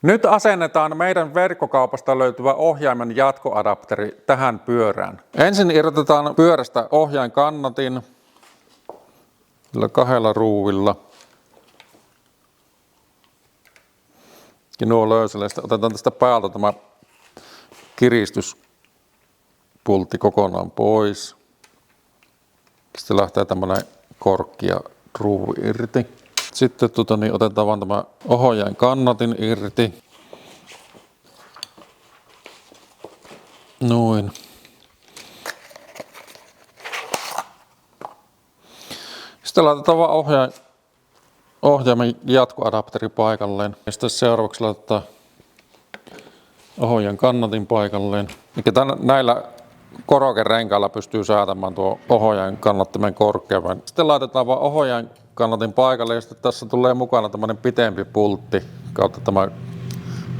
Nyt asennetaan meidän verkkokaupasta löytyvä ohjaimen jatkoadapteri tähän pyörään. Ensin irrotetaan pyörästä ohjainkannatin kahdella ruuvilla. Ja nuo löysälle. Sitten otetaan tästä päältä tämä kiristyspultti kokonaan pois. Sitten lähtee tämmönen korkki ja ruuvi irti. Sitten otetaan vaan tämä ohjain kannatin irti. Noin. Sitten laitetaan vaan ohjaimen jatkoadapteri paikalleen. Ja sitten seuraavaksi laitetaan ohjaajan kannatin paikalleen. Näillä korokerenkailla pystyy säätämään tuo ohjaajan kannattimen korkeuden. Sitten laitetaan vaan ohjaajan kannatin paikalle ja sitten tässä tulee mukana tämmöinen pitempi pultti kautta tämä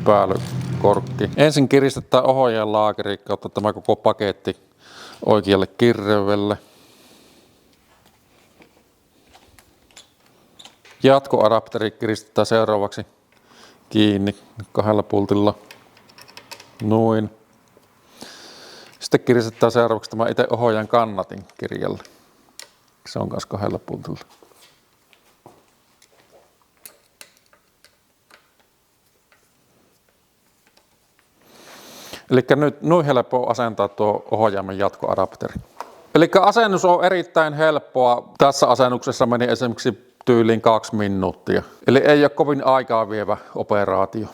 päällykorkki. Ensin kiristetään ohjaajan laakeri kautta tämä koko paketti oikealle kirreydelle. Jatkoadapteri kiristetään seuraavaksi kiinni kahdella pultilla. Noin. Sitten kiristetään seuraavaksi tämä itse ohjaajan kannatin kirjalle. Se on myös kahdella pultilla. Eli nyt noin helppo asentaa tuo ohjaimen jatkoadapteri. Eli asennus on erittäin helppoa. Tässä asennuksessa meni esimerkiksi tyyliin 2 minuuttia. Eli ei ole kovin aikaa vievä operaatio.